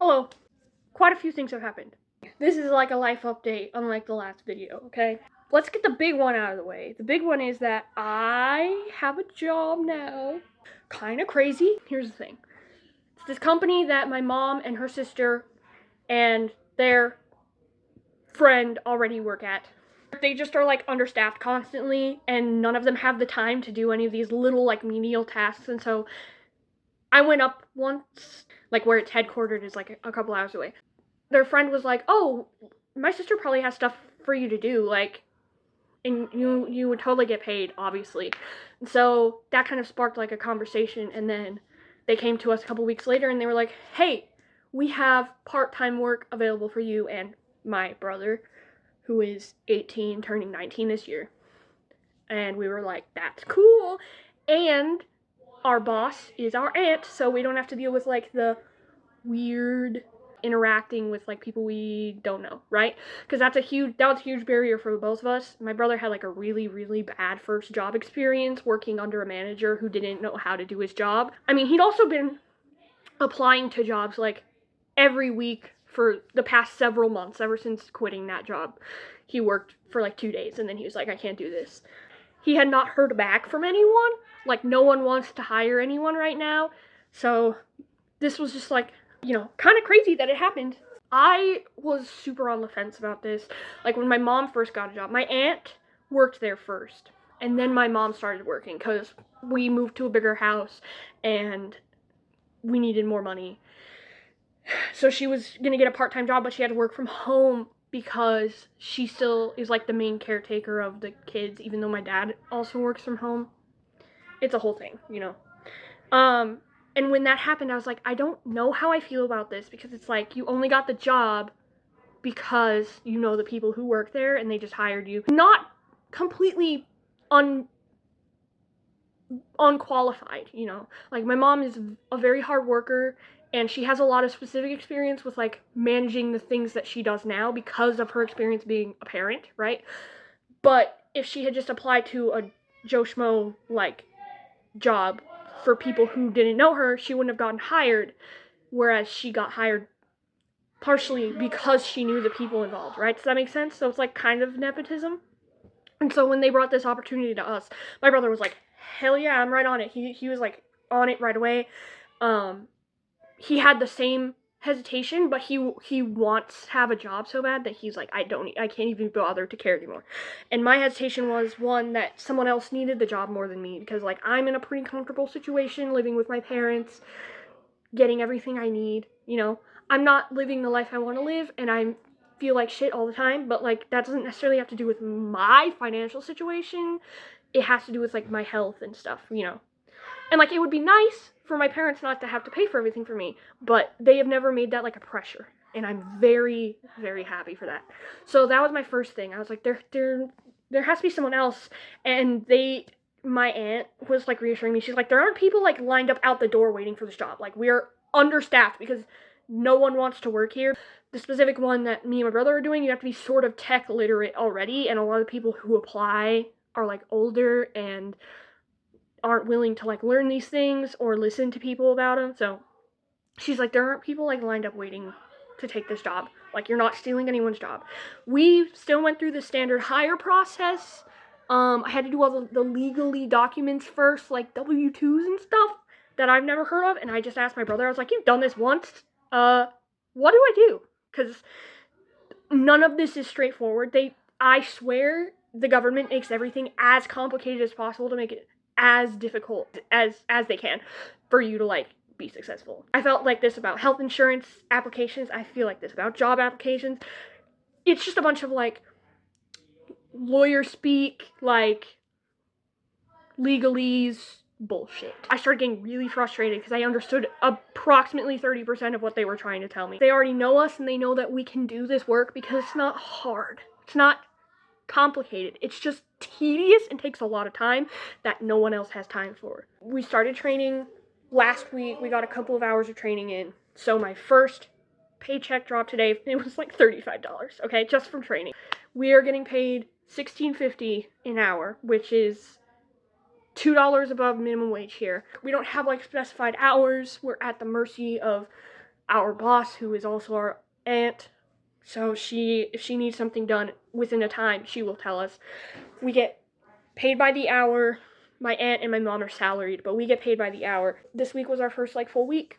Hello. Quite a few things have happened. This is like a life update, unlike the last video, okay? Let's get the big one out of the way. The big one is that I have a job now. Kind of crazy. Here's the thing. It's this company that my mom and her sister and their friend already work at. They just are like understaffed constantly, and none of them have the time to do any of these little like menial tasks, and so I went up once, like where it's headquartered is like a couple hours away. Their friend was like, "Oh, my sister probably has stuff for you to do, like, and you would totally get paid, obviously." And so that kind of sparked like a conversation, and then they came to us a couple weeks later and they were like, "Hey, we have part-time work available for you and my brother, who is 18, turning 19 this year." And we were like, "That's cool." And our boss is our aunt, so we don't have to deal with like the weird interacting with like people we don't know, right? Because that was a huge barrier for both of us. My brother had like a really bad first job experience working under a manager who didn't know how to do his job. I mean, he'd also been applying to jobs like every week for the past several months, ever since quitting that job. He worked for like 2 days and then he was like, "I can't do this." He had not heard back from anyone. Like, no one wants to hire anyone right now. So this was just like, kind of crazy that it happened. I was super on the fence about this. Like, when my mom first got a job, my aunt worked there first. And then my mom started working because we moved to a bigger house and we needed more money. So she was going to get a part-time job, but she had to work from home because she still is like the main caretaker of the kids, even though my dad also works from home. It's a whole thing, And when that happened, I was like, I don't know how I feel about this, because it's like, you only got the job because you know the people who work there and they just hired you. Not completely unqualified, Like, my mom is a very hard worker and she has a lot of specific experience with like managing the things that she does now because of her experience being a parent, right? But if she had just applied to a Joe Schmo like job for people who didn't know her, she wouldn't have gotten hired, whereas she got hired partially because she knew the people involved, right? Does that make sense? So it's like kind of nepotism. And so when they brought this opportunity to us, my brother was like, "Hell yeah, I'm right on it." He was like on it right away. He had the same hesitation, but he wants to have a job so bad that he's like, I can't even bother to care anymore. And my hesitation was, one, that someone else needed the job more than me, because like I'm in a pretty comfortable situation, living with my parents, getting everything I need. I'm not living the life I want to live, and I feel like shit all the time, but like that doesn't necessarily have to do with my financial situation. It has to do with like my health and stuff. And like, it would be nice for my parents not to have to pay for everything for me, but they have never made that like a pressure, and I'm very happy for that. So that was my first thing. I was like, there has to be someone else. And my aunt was like reassuring me. She's like, there aren't people like lined up out the door waiting for this job. Like, we're understaffed because no one wants to work here. The specific one that me and my brother are doing, you have to be sort of tech literate already, and a lot of people who apply are like older and aren't willing to like learn these things or listen to people about them. So she's like, there aren't people like lined up waiting to take this job. Like, you're not stealing anyone's job. We still went through the standard hire process. I had to do all the legally documents first, like W-2s and stuff that I've never heard of. And I just asked my brother, I was like, "You've done this once. What do I do?" Because none of this is straightforward. I swear the government makes everything as complicated as possible to make it as difficult as they can for you to like be successful. I felt like this about health insurance applications. I feel like this about job applications. It's just a bunch of like lawyer speak, like legalese bullshit. I started getting really frustrated because I understood approximately 30% of what they were trying to tell me. They already know us and they know that we can do this work because it's not hard. It's not complicated. It's just tedious and takes a lot of time that no one else has time for. We started training last week. We got a couple of hours of training in. So my first paycheck dropped today. It was like $35, okay, just from training. We are getting paid $16.50 an hour, which is $2 above minimum wage here. We don't have like specified hours. We're at the mercy of our boss, who is also our aunt. So if she needs something done within a time, she will tell us. We get paid by the hour. My aunt and my mom are salaried, but we get paid by the hour. This week was our first like full week.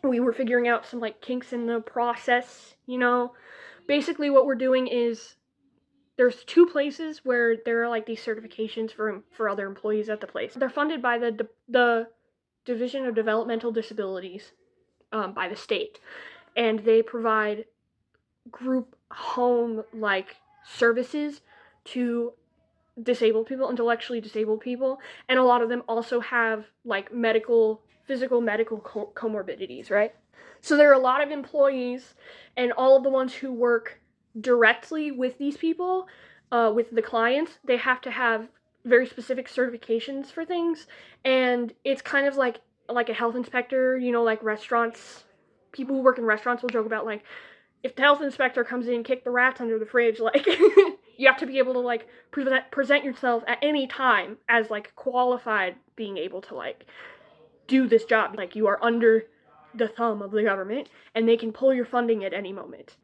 We were figuring out some like kinks in the process, you know. Basically what we're doing is there's two places where there are like these certifications for other employees at the place. They're funded by the Division of Developmental Disabilities, by the state, and they provide group home like services to disabled people, intellectually disabled people, and a lot of them also have like physical medical comorbidities, right? So there are a lot of employees, and all of the ones who work directly with these people, with the clients, they have to have very specific certifications for things, and it's kind of like a health inspector, you know, like restaurants. People who work in restaurants will joke about like, if the health inspector comes in and kick the rats under the fridge, like you have to be able to like present yourself at any time as like qualified, being able to like do this job. Like you are under the thumb of the government and they can pull your funding at any moment.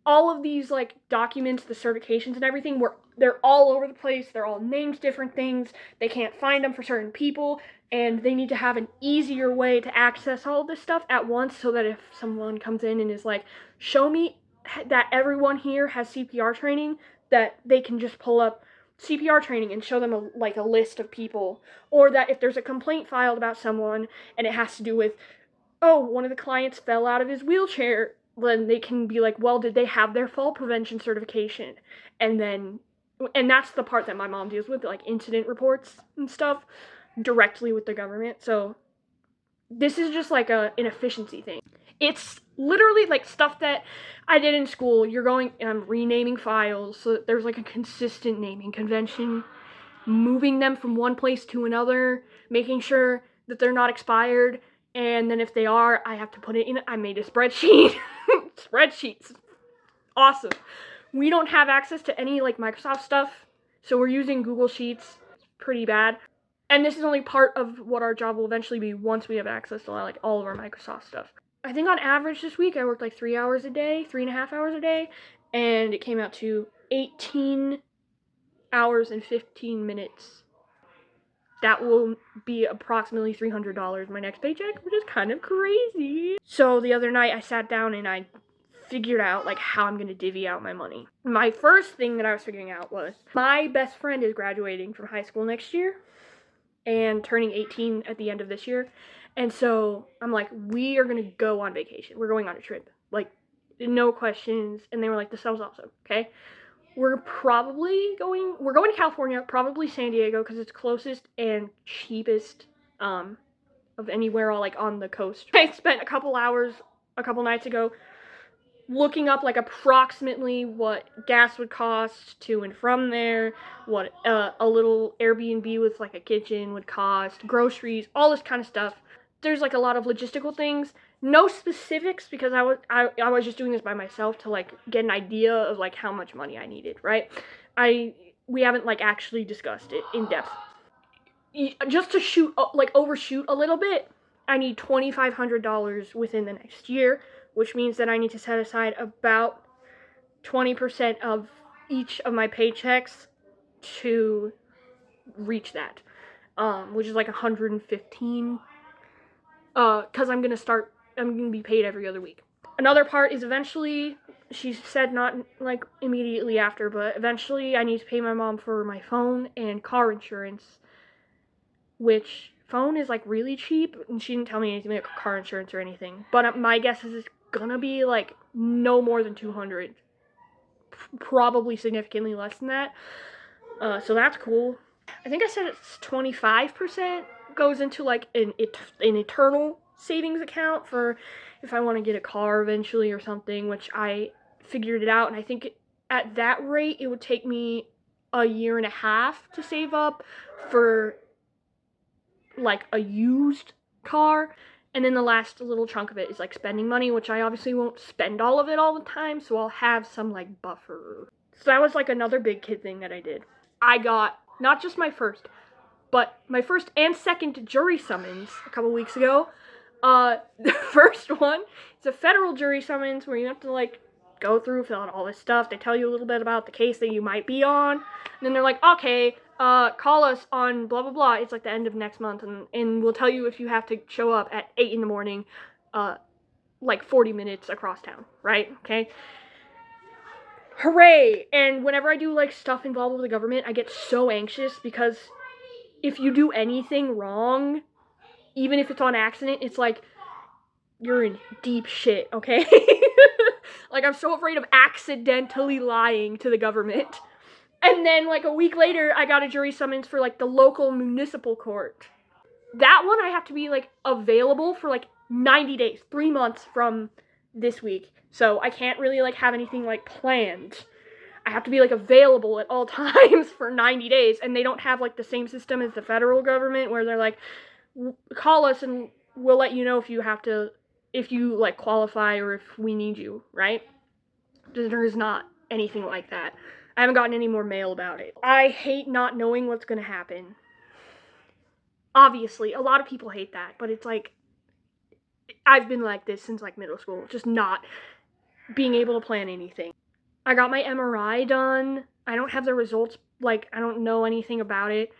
All of these like documents, the certifications and everything, they're all over the place. They're all named different things. They can't find them for certain people, and they need to have an easier way to access all of this stuff at once, so that if someone comes in and is like, show me that everyone here has CPR training, that they can just pull up CPR training and show them a list of people. Or that if there's a complaint filed about someone and it has to do with, oh, one of the clients fell out of his wheelchair, then they can be like, well, did they have their fall prevention certification? And that's the part that my mom deals with, like incident reports and stuff, directly with the government. So this is just like an efficiency thing. It's literally like stuff that I did in school. I'm renaming files so that there's like a consistent naming convention, moving them from one place to another, making sure that they're not expired, and then if they are, I have to put it in. I made a spreadsheet. Spreadsheets. Awesome. We don't have access to any like Microsoft stuff, so we're using Google Sheets. It's pretty bad. And this is only part of what our job will eventually be once we have access to like all of our Microsoft stuff. I think on average this week I worked like 3 hours a day, 3.5 hours a day, and it came out to 18 hours and 15 minutes. That will be approximately $300 my next paycheck, which is kind of crazy. So the other night I sat down and I figured out like how I'm going to divvy out my money. My first thing that I was figuring out was my best friend is graduating from high school next year and turning 18 at the end of this year. And so I'm like, we are going to go on vacation. We're going on a trip. Like, no questions. And they were like, this sounds awesome. Okay. We're going to California, probably San Diego, because it's closest and cheapest of anywhere like on the coast. I spent a couple hours a couple nights ago looking up like approximately what gas would cost to and from there, what a little Airbnb with like a kitchen would cost, groceries, all this kind of stuff. There's like a lot of logistical things. No specifics, because I was just doing this by myself to like get an idea of like how much money I needed, right? We haven't like actually discussed it in depth. Just to overshoot a little bit, I need $2,500 within the next year, which means that I need to set aside about 20% of each of my paychecks to reach that, which is like 115. Because I'm gonna be paid every other week. Another part is eventually, she said not like immediately after, but eventually I need to pay my mom for my phone and car insurance, which phone is like really cheap, and she didn't tell me anything about car insurance or anything, but my guess is it's gonna be like no more than $200, probably significantly less than that. So that's cool. I think I said it's 25% goes into like an eternal savings account for if I want to get a car eventually or something, which I figured it out, and I think at that rate it would take me a year and a half to save up for like a used car. And then the last little chunk of it is like spending money, which I obviously won't spend all of it all the time, so I'll have some like buffer. So that was like another big kid thing that I did. I got not just my first, but my first and second jury summons a couple weeks ago. The first one is a federal jury summons where you have to like go through, fill out all this stuff. They tell you a little bit about the case that you might be on. And then they're like, okay, call us on blah, blah, blah. It's like the end of next month. And we'll tell you if you have to show up at 8 in the morning, like 40 minutes across town, right? Okay. Hooray. And whenever I do like stuff involved with the government, I get so anxious because if you do anything wrong, even if it's on accident, it's like, you're in deep shit, okay? Like, I'm so afraid of accidentally lying to the government. And then, like, a week later, I got a jury summons for, like, the local municipal court. That one, I have to be, like, available for, like, 90 days, 3 months from this week. So I can't really, like, have anything, like, planned. I have to be, like, available at all times for 90 days. And they don't have, like, the same system as the federal government where they're like, call us and we'll let you know if you like qualify or if we need you, right? There is not anything like that. I haven't gotten any more mail about it. I hate not knowing what's gonna happen. Obviously, a lot of people hate that, but it's like, I've been like this since like middle school, just not being able to plan anything. I got my MRI done. I don't have the results, like, I don't know anything about it.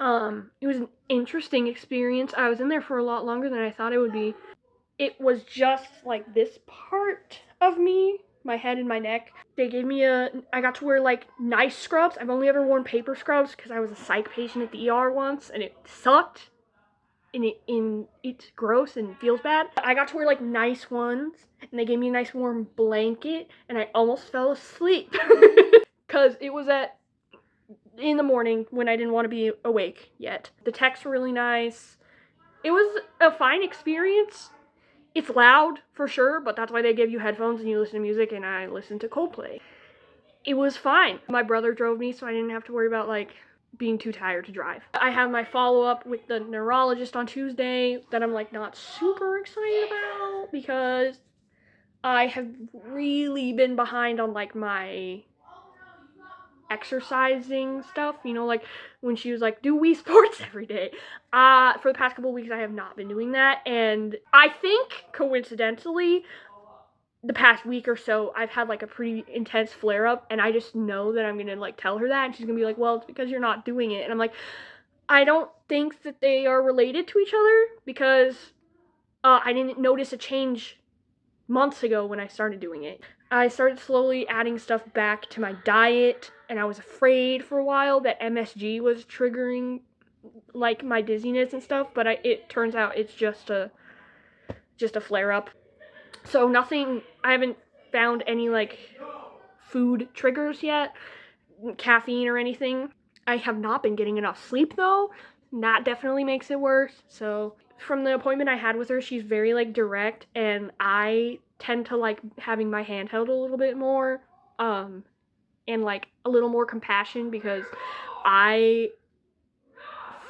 It was an interesting experience. I was in there for a lot longer than I thought it would be. It was just like this part of me, my head and my neck. They gave me I got to wear like nice scrubs. I've only ever worn paper scrubs because I was a psych patient at the ER once and it sucked. And it's gross and feels bad. I got to wear like nice ones and they gave me a nice warm blanket and I almost fell asleep. Cause it was in the morning when I didn't want to be awake yet. The techs were really nice. It was a fine experience. It's loud, for sure, but that's why they give you headphones and you listen to music, and I listened to Coldplay. It was fine. My brother drove me, so I didn't have to worry about, like, being too tired to drive. I have my follow-up with the neurologist on Tuesday that I'm, like, not super excited about, because I have really been behind on, like, my exercising stuff, you know, like when she was like, do Wii Sports every day. For the past couple weeks, I have not been doing that, and I think, coincidentally, the past week or so, I've had, like, a pretty intense flare-up, and I just know that I'm gonna, like, tell her that, and she's gonna be like, well, it's because you're not doing it, and I'm like, I don't think that they are related to each other, because, I didn't notice a change months ago when I started doing it. I started slowly adding stuff back to my diet, and I was afraid for a while that MSG was triggering, like, my dizziness and stuff, but it turns out it's just a flare-up. So I haven't found any, like, food triggers yet, caffeine or anything. I have not been getting enough sleep, though. That definitely makes it worse. So from the appointment I had with her, she's very, like, direct, and I tend to like having my hand held a little bit more, and like a little more compassion, because I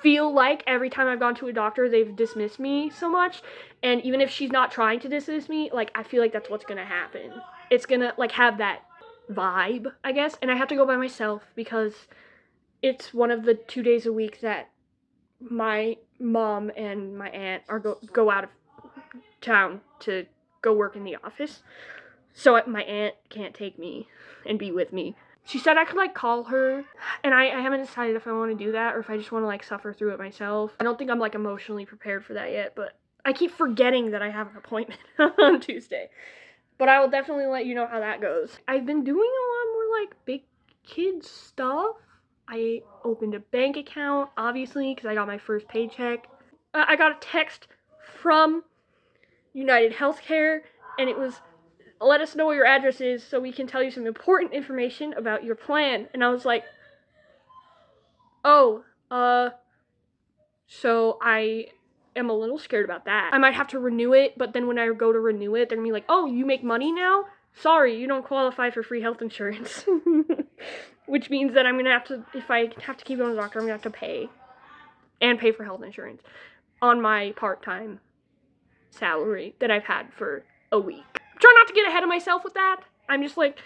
feel like every time I've gone to a doctor, they've dismissed me so much, and even if she's not trying to dismiss me, like, I feel like that's what's gonna happen. It's gonna, like, have that vibe, I guess, and I have to go by myself because it's one of the 2 days a week that my mom and my aunt are go out of town to go work in the office, so my aunt can't take me and be with me. She said I could, like, call her, and I haven't decided if I want to do that or if I just want to, like, suffer through it myself. I don't think I'm, like, emotionally prepared for that yet, but I keep forgetting that I have an appointment on Tuesday. But I will definitely let you know how that goes. I've been doing a lot more, like, big kid stuff. I opened a bank account, obviously, because I got my first paycheck. I got a text from United Healthcare, and it was, let us know what your address is so we can tell you some important information about your plan. And I was like, oh, so I am a little scared about that. I might have to renew it, but then when I go to renew it, they're gonna be like, oh, you make money now? Sorry, you don't qualify for free health insurance. Which means that I'm gonna have to, if I have to keep going to the doctor, I'm gonna have to pay for health insurance on my part-time salary that I've had for a week. Try not to get ahead of myself with that. I'm just like,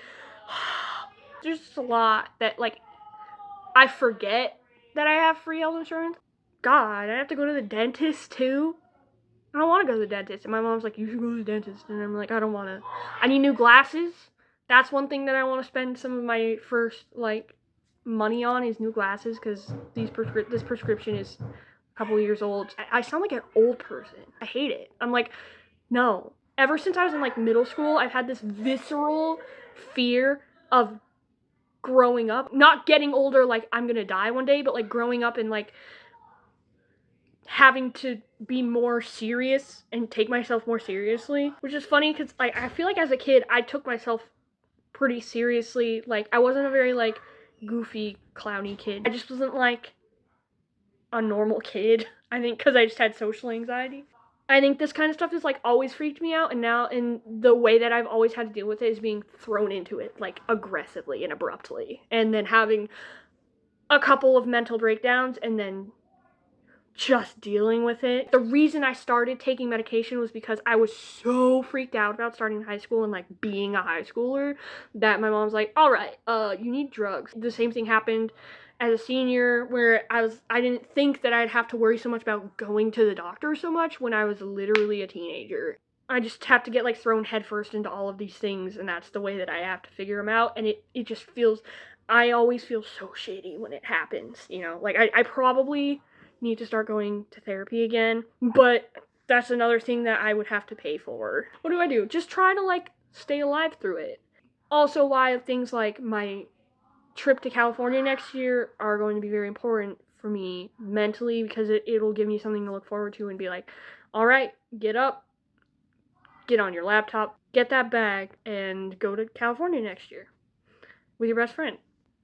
there's just a lot that, like, I forget that I have free health insurance. God, I have to go to the dentist too. I don't want to go to the dentist. And my mom's like, you should go to the dentist. And I'm like, I don't want to. I need new glasses. That's one thing that I want to spend some of my first, like, money on is new glasses, because this prescription is a couple years old. I sound like an old person. I hate it. I'm like, no. Ever since I was in, like, middle school, I've had this visceral fear of growing up. Not getting older, like, I'm gonna die one day, but, like, growing up and, like, having to be more serious and take myself more seriously. Which is funny, because, like, I feel like as a kid, I took myself pretty seriously. Like, I wasn't a very, like, goofy, clowny kid. I just wasn't, like, a normal kid, I think, because I just had social anxiety. I think this kind of stuff has, like, always freaked me out, and now in the way that I've always had to deal with it is being thrown into it, like, aggressively and abruptly, and then having a couple of mental breakdowns, and then just dealing with it. The reason I started taking medication was because I was so freaked out about starting high school and, like, being a high schooler that my mom's like, all right, you need drugs. The same thing happened as a senior, where I didn't think that I'd have to worry so much about going to the doctor so much when I was literally a teenager. I just have to get, like, thrown headfirst into all of these things, and that's the way that I have to figure them out, and it just feels, I always feel so shitty when it happens, you know? Like, I probably need to start going to therapy again, but that's another thing that I would have to pay for. What do I do? Just try to, like, stay alive through it. Also, why things like my trip to California next year are going to be very important for me mentally, because it'll give me something to look forward to and be like, all right, get up, get on your laptop, get that bag, and go to California next year with your best friend.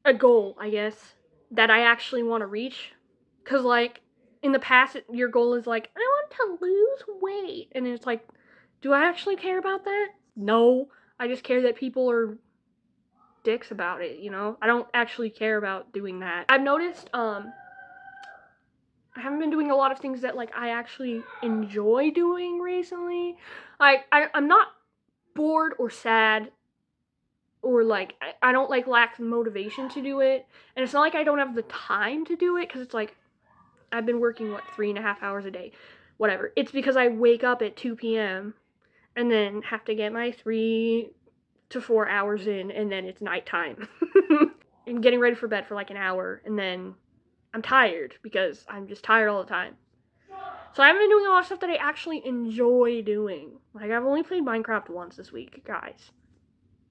A goal, I guess, that I actually want to reach, because, like, in the past, your goal is like, I want to lose weight, and it's like, do I actually care about that? No, I just care that people are dicks about it, you know? I don't actually care about doing that. I've noticed, I haven't been doing a lot of things that, like, I actually enjoy doing recently. I'm not bored or sad, or, like, I don't, like, lack motivation to do it, and it's not like I don't have the time to do it, because it's like, I've been working, 3.5 hours a day, whatever. It's because I wake up at 2 p.m. and then have to get my 3 to 4 hours in, and then it's nighttime. I'm getting ready for bed for, like, an hour, and then I'm tired, because I'm just tired all the time. So I haven't been doing a lot of stuff that I actually enjoy doing. Like, I've only played Minecraft once this week, guys.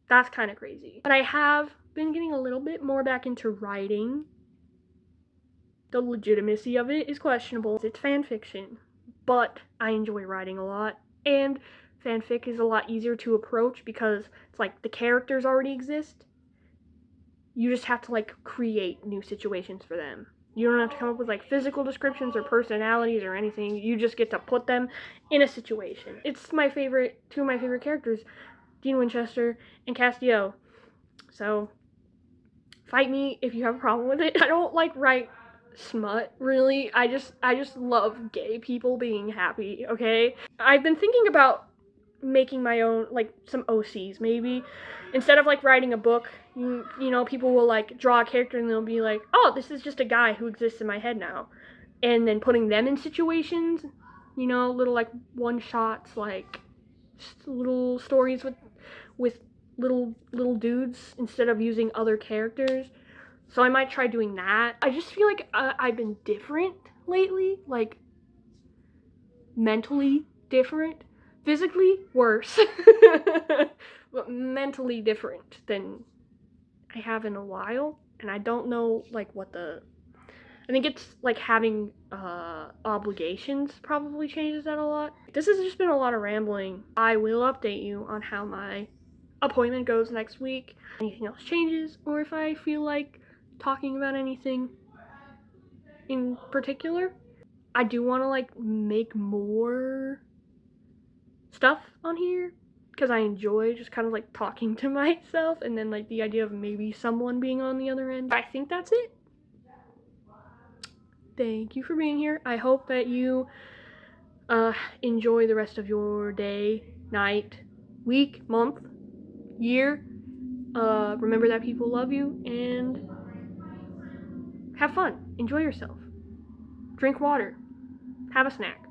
That's kind of crazy. But I have been getting a little bit more back into writing. The legitimacy of it is questionable. It's fan fiction, but I enjoy writing a lot, and fanfic is a lot easier to approach because it's like the characters already exist. You just have to, like, create new situations for them. You don't have to come up with, like, physical descriptions or personalities or anything. You just get to put them in a situation. It's two of my favorite characters, Dean Winchester and Castiel. So, fight me if you have a problem with it. I don't, like, write smut, really. I just love gay people being happy, okay? I've been thinking about making my own, like, some OCs, maybe. Instead of, like, writing a book, you know, people will, like, draw a character and they'll be like, oh, this is just a guy who exists in my head now. And then putting them in situations, you know, little, like, one-shots, like, little stories with little dudes instead of using other characters. So I might try doing that. I just feel like I've been different lately, like, mentally different. Physically, worse. But mentally different than I have in a while. And I don't know, like, I think it's, like, having obligations probably changes that a lot. This has just been a lot of rambling. I will update you on how my appointment goes next week. If anything else changes, or if I feel like talking about anything in particular. I do want to, like, make more stuff on here, because I enjoy just kind of, like, talking to myself, and then, like, the idea of maybe someone being on the other end. I think that's it. Thank you for being here. I hope that you enjoy the rest of your day, night, week, month, year. Remember that people love you, and have fun. Enjoy yourself. Drink water. Have a snack.